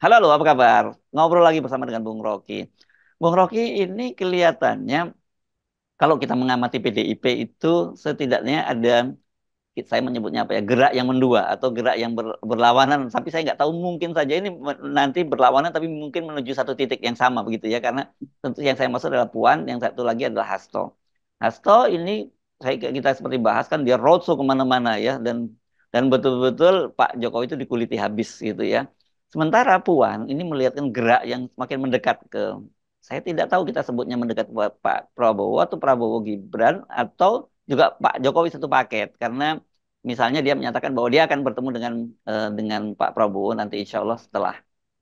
Halo, halo, apa kabar? Ngobrol lagi bersama dengan Bung Rocky. Bung Rocky ini kelihatannya kalau kita mengamati PDIP itu setidaknya ada, saya menyebutnya apa ya, gerak yang mendua atau gerak yang berlawanan. Tapi saya nggak tahu, mungkin saja ini nanti berlawanan tapi mungkin menuju satu titik yang sama begitu ya. Karena tentu yang saya maksud adalah Puan, yang satu lagi adalah Hasto. Hasto ini kita seperti bahas kan dia roadshow kemana-mana ya, dan betul-betul Pak Jokowi itu dikuliti habis gitu ya. Sementara Puan ini melihatkan gerak yang semakin mendekat ke, saya tidak tahu kita sebutnya mendekat ke Pak Prabowo atau Prabowo Gibran atau juga Pak Jokowi satu paket. Karena misalnya dia menyatakan bahwa dia akan bertemu dengan Pak Prabowo nanti insya Allah setelah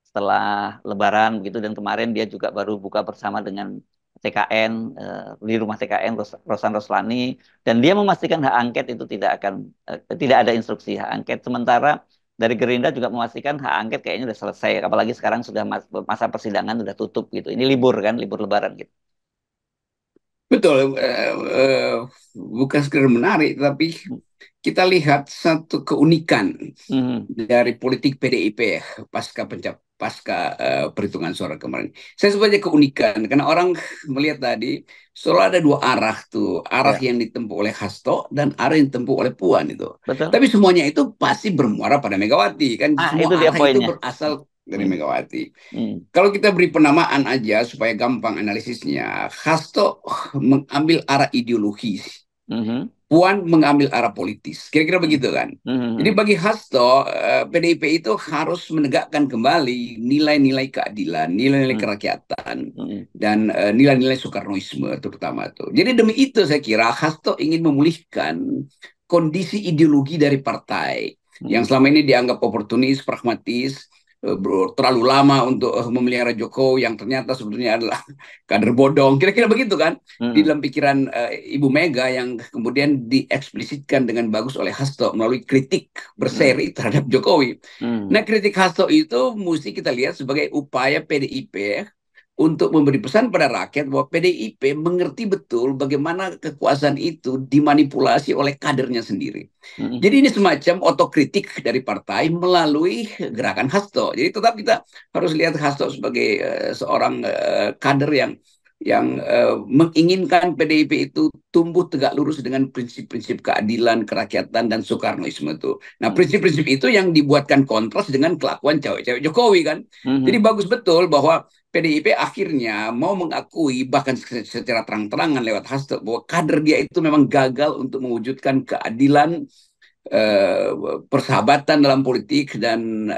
setelah Lebaran begitu, dan kemarin dia juga baru buka bersama dengan TKN, di rumah TKN Rosan Roslani, dan dia memastikan hak angket itu tidak ada instruksi hak angket. Sementara dari Gerindra juga memastikan hak angket kayaknya udah selesai, apalagi sekarang sudah masa persidangan sudah tutup gitu. Ini libur kan, libur Lebaran gitu. Betul, bukan sekedar menarik, tapi kita lihat satu keunikan Mhm. dari politik PDIP ya, pasca perhitungan suara kemarin. Saya sebutnya keunikan karena orang melihat tadi selalu ada dua arah tuh, arah Ya, yang ditempuh oleh Hasto dan arah yang ditempuh oleh Puan itu. betul. Tapi semuanya itu pasti bermuara pada Megawati kan, Ah, semua itu dia arah itu poinnya. berasal dari Hmm. Megawati. Hmm. Kalau kita beri penamaan aja supaya gampang analisisnya, Hasto mengambil arah ideologis, Mhm. Puan mengambil arah politis. Kira-kira Hmm. begitu kan? Jadi Mhm. bagi Hasto, PDIP itu harus menegakkan kembali nilai-nilai keadilan, nilai-nilai Hmm. kerakyatan, Hmm. dan nilai-nilai Soekarnoisme terutama itu. Jadi demi itu saya kira Hasto ingin memulihkan kondisi ideologi dari partai yang Hmm. selama ini dianggap oportunis, pragmatis, terlalu lama untuk memelihara Jokowi yang ternyata sebetulnya adalah kader bodong. Kira-kira begitu kan? Di Hmm. dalam pikiran Ibu Mega yang kemudian dieksplisitkan dengan bagus oleh Hasto melalui kritik Hmm. berseri terhadap Jokowi. Nah, Hmm. kritik Hasto itu mesti kita lihat sebagai upaya PDIP untuk memberi pesan pada rakyat bahwa PDIP mengerti betul bagaimana kekuasaan itu dimanipulasi oleh kadernya sendiri. Hmm. Jadi ini semacam otokritik dari partai melalui gerakan Hasto. Jadi tetap kita harus lihat Hasto sebagai seorang kader yang menginginkan PDIP itu tumbuh tegak lurus dengan prinsip-prinsip keadilan, kerakyatan, dan Soekarnoisme itu. Nah, Hmm. prinsip-prinsip itu yang dibuatkan kontras dengan kelakuan cewek-cewek Jokowi kan. Jadi Hmm. bagus betul bahwa PDIP akhirnya mau mengakui bahkan secara terang-terangan lewat Hasto bahwa kader dia itu memang gagal untuk mewujudkan keadilan, eh, persahabatan dalam politik, dan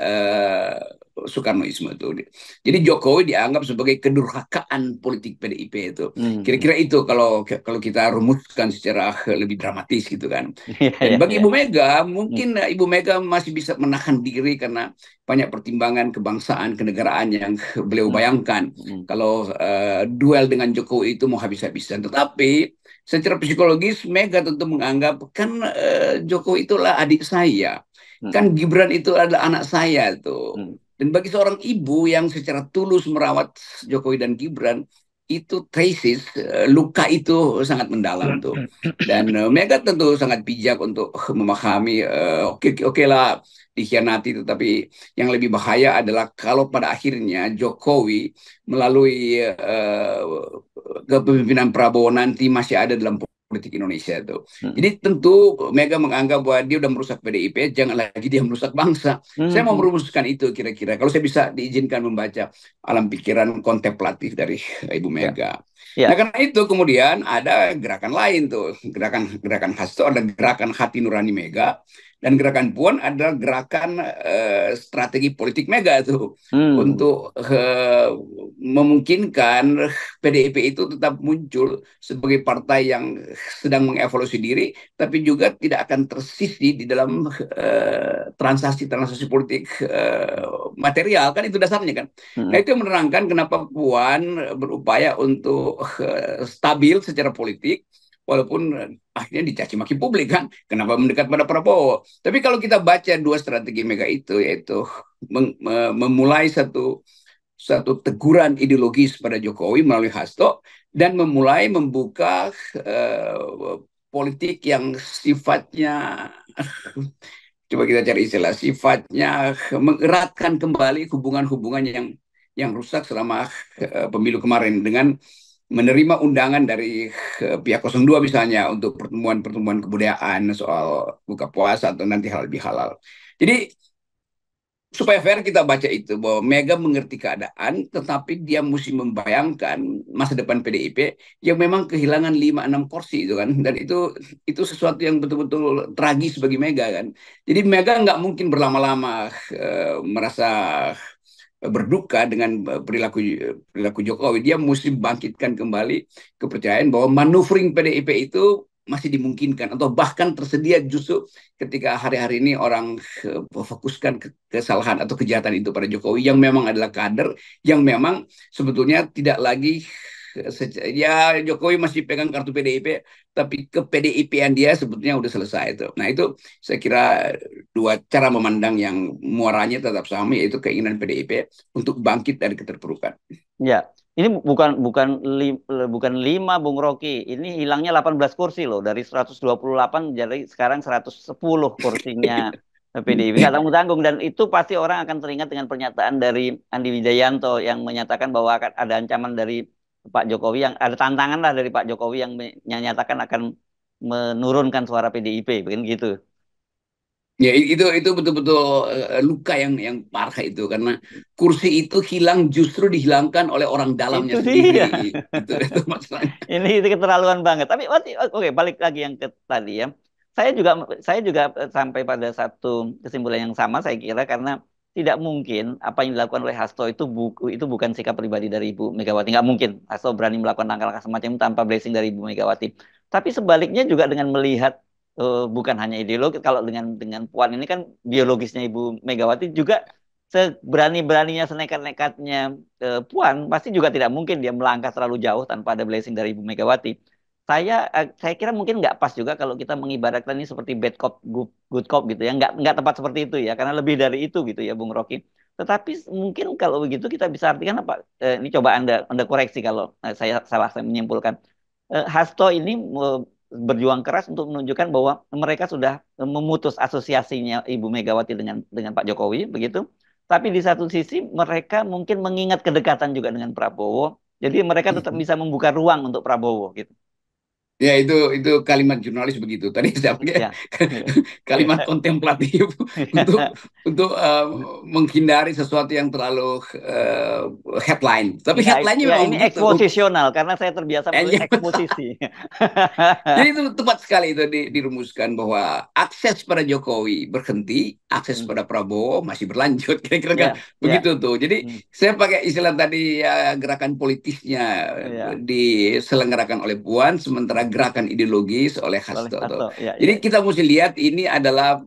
Soekarnoisme itu. Jadi Jokowi dianggap sebagai kedurhakaan politik PDIP itu. Hmm. Kira-kira itu kalau kalau kita rumuskan secara lebih dramatis gitu kan. Iya, Dan iya, bagi iya. Ibu Mega, Hmm. mungkin Ibu Mega masih bisa menahan diri karena banyak pertimbangan kebangsaan, kenegaraan yang beliau Hmm. bayangkan. Hmm. Kalau duel dengan Jokowi itu mau habis-habisan. Tetapi secara psikologis Mega tentu menganggap kan Jokowi itulah adik saya, Hmm. kan Gibran itu adalah anak saya tuh. Hmm. Dan bagi seorang ibu yang secara tulus merawat Jokowi dan Gibran, itu tesis, luka itu sangat mendalam tuh. Dan Mega tentu sangat bijak untuk memahami, oke oke lah dikhianati, tetapi yang lebih bahaya adalah kalau pada akhirnya Jokowi melalui kepemimpinan Prabowo nanti masih ada dalam politik Indonesia itu. Hmm. Jadi tentu Mega menganggap bahwa dia udah merusak PDIP, jangan lagi dia merusak bangsa. Saya mau Hmm. merumuskan itu kira-kira. Kalau saya bisa diizinkan membaca alam pikiran kontemplatif dari Ibu Ya, Mega. Nah, ya. karena itu kemudian ada gerakan lain tuh, gerakan Hasto, ada gerakan hati nurani Mega, dan gerakan Puan adalah gerakan strategi politik Mega tuh Hmm. untuk memungkinkan PDIP itu tetap muncul sebagai partai yang sedang mengevaluasi diri, tapi juga tidak akan tersisih di dalam transaksi-transaksi politik material, kan itu dasarnya kan. Nah, Hmm. itu yang menerangkan kenapa Puan berupaya untuk stabil secara politik, walaupun akhirnya dicaci maki publik kan, kenapa mendekat pada Prabowo. Tapi kalau kita baca dua strategi Mega itu, yaitu memulai satu teguran ideologis pada Jokowi melalui Hasto, dan memulai membuka politik yang sifatnya coba kita cari istilah, sifatnya mengeratkan kembali hubungan-hubungan yang rusak selama pemilu kemarin dengan menerima undangan dari pihak 02 misalnya untuk pertemuan-pertemuan kebudayaan soal buka puasa atau nanti hal lebih halal. Jadi supaya fair kita baca itu bahwa Mega mengerti keadaan, tetapi dia mesti membayangkan masa depan PDIP yang memang kehilangan 5-6 kursi itu kan, dan itu sesuatu yang betul-betul tragis bagi Mega kan. Jadi Mega nggak mungkin berlama-lama merasa berduka dengan perilaku perilaku Jokowi. Dia mesti bangkitkan kembali kepercayaan bahwa maneuvering PDIP itu masih dimungkinkan atau bahkan tersedia justru ketika hari-hari ini orang fokuskan kesalahan atau kejahatan itu pada Jokowi yang memang adalah kader yang memang sebetulnya tidak lagi ya Jokowi masih pegang kartu PDIP tapi ke PDIP-an dia sebetulnya udah selesai itu. Nah itu saya kira dua cara memandang yang muaranya tetap sama yaitu keinginan PDIP untuk bangkit dari keterpurukan. Ya, ini bukan 5 Bung Rocky. Ini hilangnya 18 kursi loh dari 128 jadi sekarang 110 kursinya PDIP. Nggak tanggung-tanggung dan itu pasti orang akan teringat dengan pernyataan dari Andi Wijayanto yang menyatakan bahwa akan ada ancaman dari Pak Jokowi yang ada tantangan lah dari Pak Jokowi yang menyatakan akan menurunkan suara PDIP, begini gitu. Ya itu betul-betul luka yang parah itu karena kursi itu hilang justru dihilangkan oleh orang dalamnya Itu sendiri. dia. Itu masalahnya. Ini keterlaluan banget. Tapi oke, balik lagi yang ke tadi ya. Saya juga sampai pada satu kesimpulan yang sama saya kira karena tidak mungkin apa yang dilakukan oleh Hasto itu bukan sikap pribadi dari Ibu Megawati. Nggak mungkin Hasto berani melakukan langkah-langkah semacam itu tanpa blessing dari Ibu Megawati. Tapi sebaliknya juga dengan melihat bukan hanya ideologi, kalau dengan Puan ini kan biologisnya Ibu Megawati juga seberani-beraninya senekat-nekatnya Puan pasti juga tidak mungkin dia melangkah terlalu jauh tanpa ada blessing dari Ibu Megawati. Saya kira mungkin nggak pas juga kalau kita mengibaratkan ini seperti bad cop good cop gitu ya, nggak tepat seperti itu ya karena lebih dari itu gitu ya Bung Rocky. Tetapi mungkin kalau begitu kita bisa artikan apa? Ini coba anda koreksi kalau saya menyimpulkan. Hasto ini berjuang keras untuk menunjukkan bahwa mereka sudah memutus asosiasinya Ibu Megawati dengan Pak Jokowi begitu. Tapi di satu sisi mereka mungkin mengingat kedekatan juga dengan Prabowo. Jadi mereka tetap bisa membuka ruang untuk Prabowo gitu. Ya itu kalimat jurnalis begitu. Tadi saya pakai Ya. kalimat kontemplatif untuk menghindari sesuatu yang terlalu headline. Tapi Ya, headline-nya ya memang ini begitu. eksposisional karena saya terbiasa menulis Ya, eksposisi. jadi itu tepat sekali itu dirumuskan bahwa akses pada Jokowi berhenti, akses Hmm. pada Prabowo masih berlanjut. Kira-kira kan Ya, ya. begitu tuh. Jadi Hmm. saya pakai istilah tadi ya, gerakan politisnya Ya, diselenggarakan oleh Puan, sementara gerakan ideologis oleh oleh Hasto tuh. Hasto. Ya, Jadi ya. kita mesti lihat ini adalah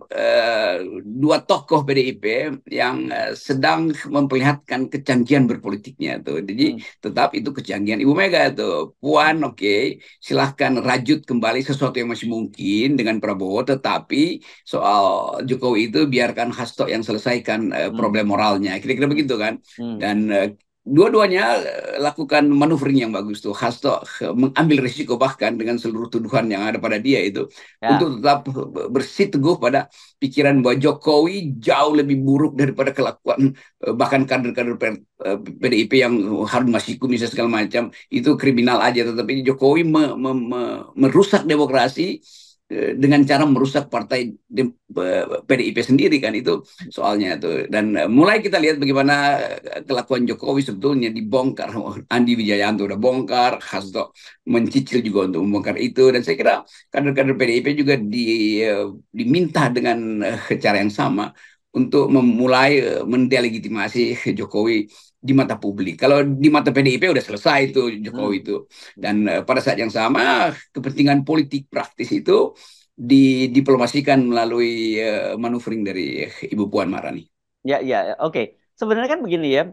dua tokoh PDIP yang sedang memperlihatkan kecanggihan berpolitiknya tuh. Jadi Hmm. tetap itu kecanggihan Ibu Mega tuh. Puan oke, silahkan rajut kembali sesuatu yang masih mungkin dengan Prabowo, tetapi soal Jokowi itu biarkan Hasto yang selesaikan Hmm. problem moralnya. Kira-kira Hmm. begitu kan. Hmm. Dan dua-duanya lakukan maneuvering yang bagus tuh. Hasto mengambil risiko bahkan dengan seluruh tuduhan yang ada pada dia itu Ya, untuk tetap bersiteguh pada pikiran bahwa Jokowi jauh lebih buruk daripada kelakuan bahkan kader-kader PDIP yang Harun Masiku misalnya segala macam itu kriminal aja, tetapi Jokowi merusak demokrasi dengan cara merusak partai PDIP sendiri kan itu soalnya tuh. Dan mulai kita lihat bagaimana kelakuan Jokowi sebetulnya dibongkar. Andi Wijayanto udah bongkar, Hasto mencicil juga untuk membongkar itu, dan saya kira kader-kader PDIP juga diminta dengan cara yang sama untuk memulai mendelegitimasi Jokowi di mata publik. Kalau di mata PDIP udah selesai itu Jokowi hmm. itu. Dan pada saat yang sama kepentingan politik praktis itu didiplomasikan melalui maneuvering dari Ibu Puan Maharani. Ya, ya, ya. Oke. Sebenarnya kan begini ya.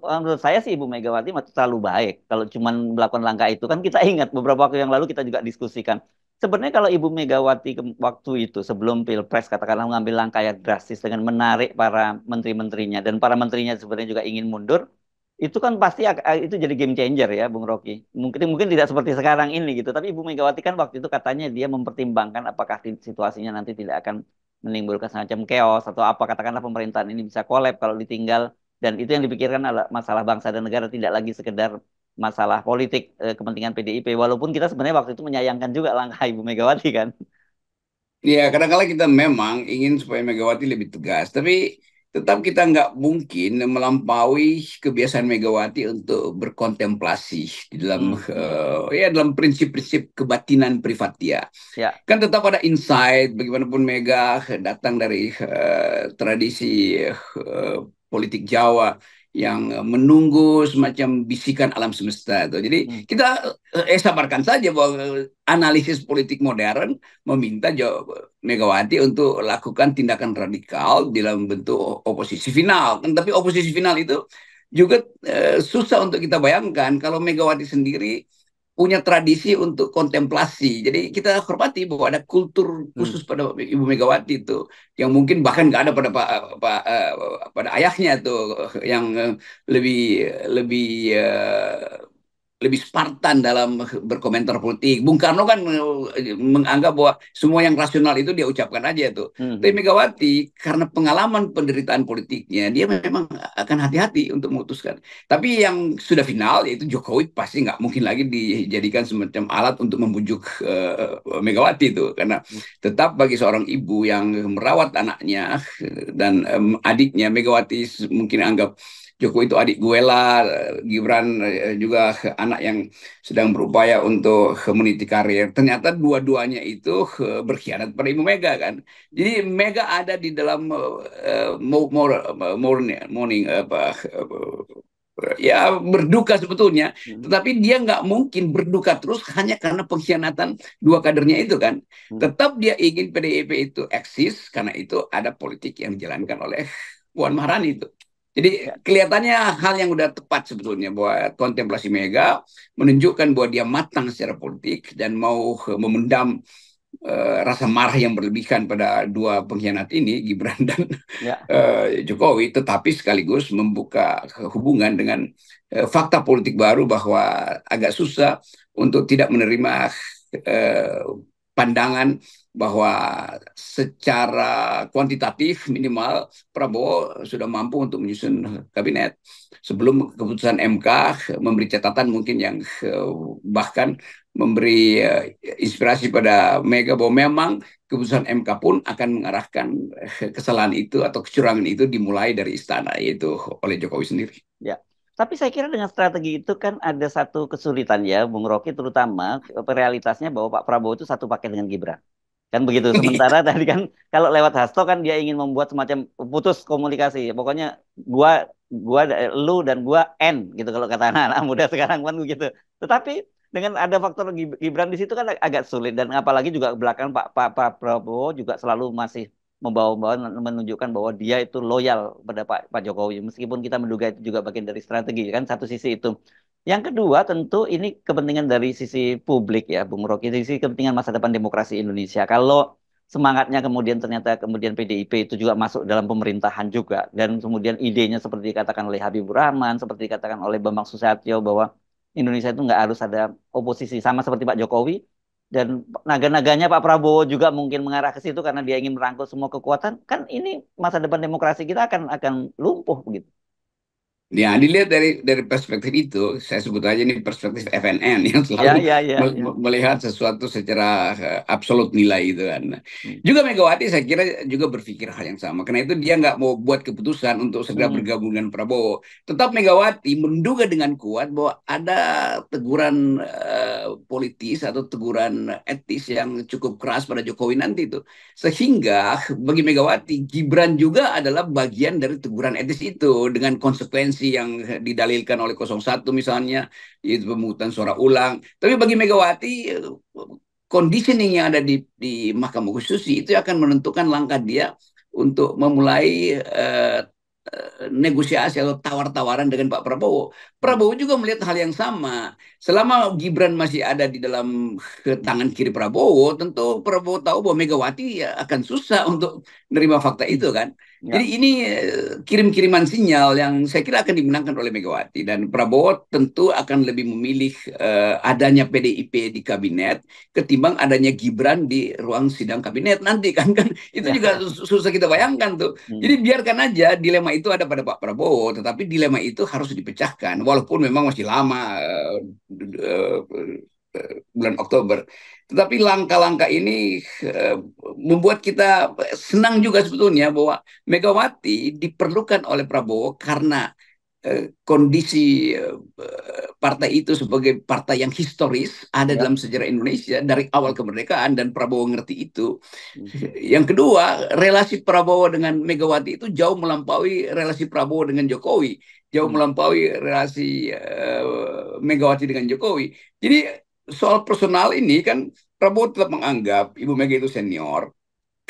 Menurut saya sih Ibu Megawati masih terlalu baik. Kalau cuma melakukan langkah itu kan kita ingat beberapa waktu yang lalu kita juga diskusikan. Sebenarnya kalau Ibu Megawati waktu itu sebelum Pilpres katakanlah mengambil langkah yang drastis dengan menarik para menteri-menterinya dan para menterinya sebenarnya juga ingin mundur, itu kan pasti itu jadi game changer ya Bung Rocky. Mungkin mungkin tidak seperti sekarang ini gitu. Tapi Ibu Megawati kan waktu itu katanya dia mempertimbangkan apakah situasinya nanti tidak akan menimbulkan semacam chaos atau apa, katakanlah pemerintahan ini bisa kolab kalau ditinggal, dan itu yang dipikirkan adalah masalah bangsa dan negara, tidak lagi sekedar masalah politik, kepentingan PDIP, walaupun kita sebenarnya waktu itu menyayangkan juga langkah Ibu Megawati kan. Ya, kadang-kala kita memang ingin supaya Megawati lebih tegas, tapi tetap kita nggak mungkin melampaui kebiasaan Megawati untuk berkontemplasi di dalam ya dalam prinsip-prinsip kebatinan privat dia. Ya. Kan tetap ada insight bagaimanapun Mega datang dari tradisi politik Jawa yang menunggu semacam bisikan alam semesta itu. Jadi Hmm. kita sabarkan saja bahwa analisis politik modern meminta Megawati untuk lakukan tindakan radikal dalam bentuk oposisi final. Tapi oposisi final itu juga susah untuk kita bayangkan kalau Megawati sendiri punya tradisi untuk kontemplasi. Jadi kita hormati bahwa ada kultur Hmm. khusus pada Ibu Megawati itu yang mungkin bahkan nggak ada pada pada ayahnya tuh yang lebih lebih lebih Spartan dalam berkomentar politik. Bung Karno kan menganggap bahwa semua yang rasional itu dia ucapkan aja tuh. Tapi Hmm. Megawati karena pengalaman penderitaan politiknya dia memang akan hati-hati untuk memutuskan. Tapi yang sudah final yaitu Jokowi pasti nggak mungkin lagi dijadikan semacam alat untuk membujuk Megawati itu karena Hmm. tetap bagi seorang ibu yang merawat anaknya dan adiknya Megawati mungkin anggap Jokowi itu adik gue lah, Gibran juga anak yang sedang berupaya untuk meniti karir. Ternyata dua-duanya itu berkhianat pada Ibu Mega kan. Jadi Mega ada di dalam morning apa ya berduka sebetulnya, Hmm. tetapi dia nggak mungkin berduka terus hanya karena pengkhianatan dua kadernya itu kan. Hmm. Tetap dia ingin PDIP itu eksis karena itu ada politik yang dijalankan oleh Puan Maharani itu. Jadi Ya. kelihatannya hal yang udah tepat sebetulnya bahwa kontemplasi Mega menunjukkan bahwa dia matang secara politik dan mau memendam rasa marah yang berlebihan pada dua pengkhianat ini, Gibran dan Ya. Jokowi, tetapi sekaligus membuka hubungan dengan fakta politik baru bahwa agak susah untuk tidak menerima eh, pandangan bahwa secara kuantitatif minimal Prabowo sudah mampu untuk menyusun kabinet. Sebelum keputusan MK memberi catatan mungkin yang bahkan memberi inspirasi pada Mega bahwa memang keputusan MK pun akan mengarahkan kesalahan itu atau kecurangan itu dimulai dari istana, yaitu oleh Jokowi sendiri. Ya. Tapi saya kira dengan strategi itu kan ada satu kesulitan ya, Bung Rocky, terutama realitasnya bahwa Pak Prabowo itu satu paket dengan Gibran. Kan begitu. Sementara tadi kan kalau lewat Hasto kan dia ingin membuat semacam putus komunikasi. Pokoknya gua lu dan gua N gitu kalau kata anak-anak muda sekarang kan begitu. Tetapi dengan ada faktor Gibran di situ kan agak sulit, dan apalagi juga belakang Pak Prabowo juga selalu masih membawa-bawa menunjukkan bahwa dia itu loyal pada Pak Jokowi, meskipun kita menduga itu juga bagian dari strategi kan, satu sisi itu. Yang kedua tentu ini kepentingan dari sisi publik ya Bung Rocky, sisi kepentingan masa depan demokrasi Indonesia. Kalau semangatnya kemudian ternyata kemudian PDIP itu juga masuk dalam pemerintahan juga, dan kemudian idenya seperti dikatakan oleh Habibur Rahman, seperti dikatakan oleh Bambang Susatyo bahwa Indonesia itu nggak harus ada oposisi, sama seperti Pak Jokowi, dan naga-naganya Pak Prabowo juga mungkin mengarah ke situ karena dia ingin merangkul semua kekuatan, kan ini masa depan demokrasi kita akan lumpuh begitu. Ya, dilihat dari perspektif itu, saya sebut aja ini perspektif FNN yang Ya, selalu ya, ya, ya. melihat sesuatu secara absolut nilai itu kan. Hmm. Juga Megawati saya kira juga berpikir hal yang sama. Karena itu dia nggak mau buat keputusan untuk segera Hmm. bergabung dengan Prabowo. Tetap Megawati menduga dengan kuat bahwa ada teguran politis atau teguran etis yang cukup keras pada Jokowi nanti itu. Sehingga bagi Megawati, Gibran juga adalah bagian dari teguran etis itu dengan konsekuensi yang didalilkan oleh 01 misalnya, yaitu pemungutan suara ulang. Tapi bagi Megawati, conditioning yang ada di Mahkamah Konstitusi itu akan menentukan langkah dia untuk memulai negosiasi atau tawar-tawaran dengan Pak Prabowo. Hmm. Prabowo juga melihat hal yang sama. Selama Gibran masih ada di dalam tangan kiri Prabowo, tentu Prabowo tahu bahwa Megawati ya akan susah untuk menerima fakta itu kan. Jadi Ya. ini kirim-kiriman sinyal yang saya kira akan dimenangkan oleh Megawati, dan Prabowo tentu akan lebih memilih adanya PDIP di kabinet ketimbang adanya Gibran di ruang sidang kabinet nanti kan, itu Ya. juga susah kita bayangkan tuh. Jadi Hmm. biarkan aja dilema itu ada pada Pak Prabowo, tetapi dilema itu harus dipecahkan walaupun memang masih lama, bulan Oktober. Tetapi langkah-langkah ini membuat kita senang juga sebetulnya bahwa Megawati diperlukan oleh Prabowo karena kondisi partai itu sebagai partai yang historis ada Ya. dalam sejarah Indonesia dari awal kemerdekaan, dan Prabowo ngerti itu. Hmm. Yang kedua, relasi Prabowo dengan Megawati itu jauh melampaui relasi Prabowo dengan Jokowi, jauh Hmm. melampaui relasi Megawati dengan Jokowi. Jadi soal personal ini kan Prabowo tetap menganggap Ibu Mega itu senior,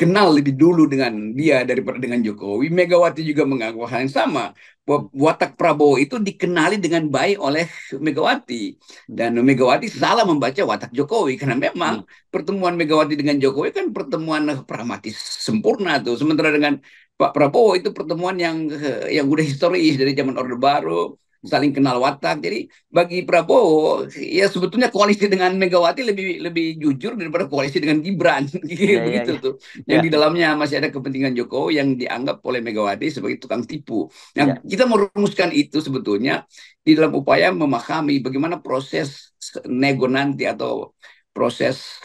kenal lebih dulu dengan dia daripada dengan Jokowi. Megawati juga menganggap hal yang sama. Hmm. Watak Prabowo itu dikenali dengan baik oleh Megawati. Hmm. Dan Megawati salah membaca watak Jokowi. Karena Hmm. memang pertemuan Megawati dengan Jokowi kan pertemuan pragmatis sempurna tuh. Sementara dengan Pak Prabowo itu pertemuan yang udah historis dari zaman Orde Baru, saling kenal watak. Jadi bagi Prabowo ya sebetulnya koalisi dengan Megawati lebih lebih jujur daripada koalisi dengan Gibran. Ya, ya, Begitu ya. tuh, yang Ya, di dalamnya masih ada kepentingan Jokowi yang dianggap oleh Megawati sebagai tukang tipu. Nah, ya. kita merumuskan itu sebetulnya di dalam upaya memahami bagaimana proses nego nanti atau proses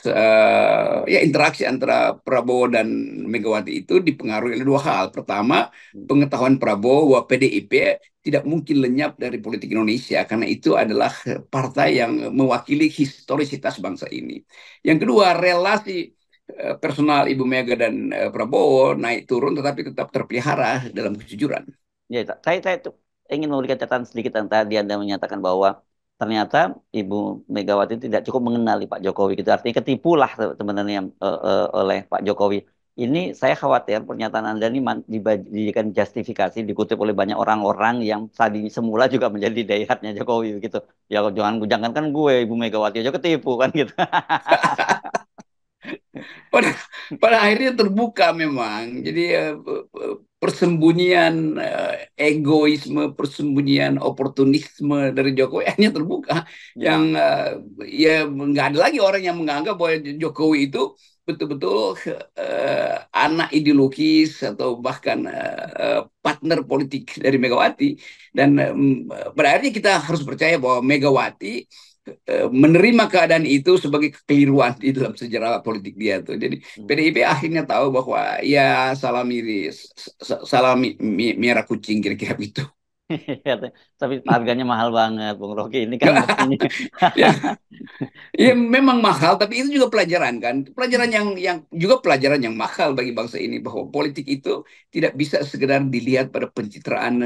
ya interaksi antara Prabowo dan Megawati itu dipengaruhi oleh dua hal. Pertama, Hmm. pengetahuan Prabowo bahwa PDIP tidak mungkin lenyap dari politik Indonesia karena itu adalah partai yang mewakili historisitas bangsa ini. Yang kedua, relasi personal Ibu Mega dan Prabowo naik turun tetapi tetap terpelihara dalam kejujuran. Ya, saya tuh ingin memberikan catatan sedikit yang tadi Anda menyatakan bahwa ternyata Ibu Megawati tidak cukup mengenali Pak Jokowi gitu. Artinya ketipu lah sebenarnya oleh Pak Jokowi. Ini saya khawatir pernyataan Anda ini dijadikan justifikasi dikutip oleh banyak orang-orang yang tadi semula juga menjadi daihatnya Jokowi gitu. Ya jangan kan gue Ibu Megawati aja ketipu kan gitu. pada pada akhirnya terbuka memang. Jadi persembunyian egoisme, persembunyian oportunisme dari Jokowi akhirnya terbuka. Yang Hmm. ya nggak ada lagi orang yang menganggap bahwa Jokowi itu betul-betul anak ideologis atau bahkan partner politik dari Megawati. Dan pada akhirnya kita harus percaya bahwa Megawati menerima keadaan itu sebagai kekeliruan di dalam sejarah politik dia tuh. Jadi Hmm. PDIP akhirnya tahu bahwa ya salah miris, salah merah kucing kira-kira gitu. Tapi harganya mahal banget, Bung Rocky. Ini kan mestinya. Ya, ya memang mahal, tapi itu juga pelajaran kan. Pelajaran yang juga pelajaran yang mahal bagi bangsa ini bahwa politik itu tidak bisa sekedar dilihat pada pencitraan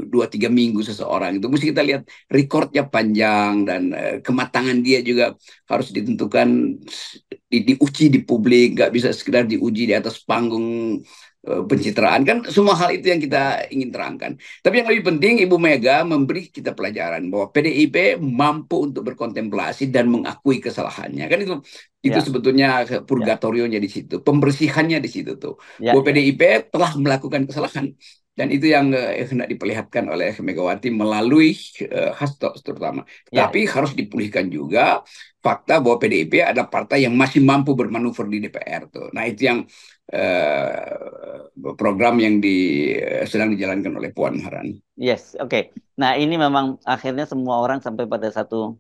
2-3 minggu seseorang. Itu mesti kita lihat rekornya panjang dan kematangan dia juga harus ditentukan, diuji di publik, nggak bisa sekedar diuji di atas panggung pencitraan kan. Semua hal itu yang kita ingin terangkan. Tapi yang lebih penting Ibu Mega memberi kita pelajaran bahwa PDIP mampu untuk berkontemplasi dan mengakui kesalahannya. Kan itu Ya, sebetulnya ya, purgatorionya di situ, pembersihannya di situ tuh. ya, Bahwa ya, PDIP telah melakukan kesalahan. Dan itu yang hendak diperlihatkan oleh Megawati melalui Hasto terutama. ya. Tapi harus dipulihkan juga fakta bahwa PDIP adalah partai yang masih mampu bermanuver di DPR tuh. Nah itu yang program yang sedang dijalankan oleh Puan Maharani. Yes, oke. Nah, ini memang akhirnya semua orang sampai pada satu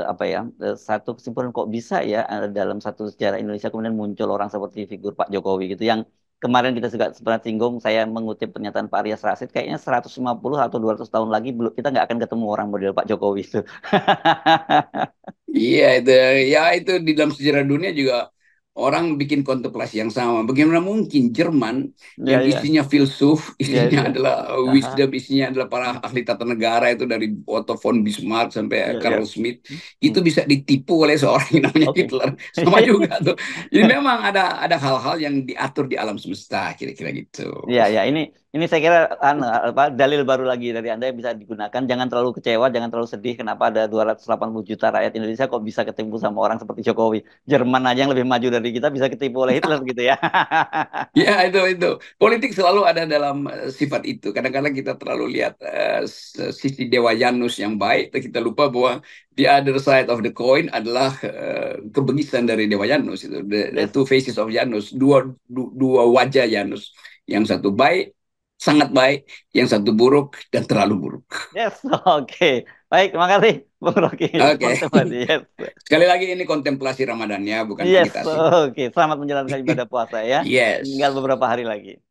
apa ya, satu kesimpulan kok bisa ya dalam satu sejarah Indonesia kemudian muncul orang seperti figur Pak Jokowi gitu yang kemarin kita juga sempat singgung, saya mengutip pernyataan Pak Aryas Rasid kayaknya 150 atau 200 tahun lagi belum kita nggak akan ketemu orang model Pak Jokowi itu. Iya itu, ya itu di dalam sejarah dunia juga orang bikin kontemplasi yang sama. Bagaimana mungkin Jerman Ya, yang ya. isinya filsuf, Ya, isinya ya. adalah Aha. wisdom, isinya adalah para ahli tata negara itu dari Otto von Bismarck sampai Ya, Karl ya. Schmitt, itu Hmm. bisa ditipu oleh seorang yang namanya Oke. Hitler. Sama juga tuh. Jadi memang ada hal-hal yang diatur di alam semesta kira-kira gitu. Ya, ya, ini Ini saya kira dalil baru lagi dari Anda yang bisa digunakan. Jangan terlalu kecewa, jangan terlalu sedih. Kenapa ada 280 juta rakyat Indonesia kok bisa ketipu sama orang seperti Jokowi? Jerman aja yang lebih maju dari kita bisa ketipu oleh Hitler gitu ya. Ya, itu. Politik selalu ada dalam sifat itu. Kadang-kadang kita terlalu lihat sisi Dewa Janus yang baik, tapi kita lupa bahwa the other side of the coin adalah kebengisan dari Dewa Janus itu. The Yes, two faces of Janus, dua wajah Janus. Yang satu baik, sangat baik, yang satu buruk dan terlalu buruk. yes, oke. Baik, terima kasih, Bung Rocky. Oke. Kontemplasi, yes. Sekali lagi ini kontemplasi Ramadannya, bukan Yes, agitasi. oke. Selamat menjalankan ibadah puasa ya. Tinggal Yes. beberapa hari lagi.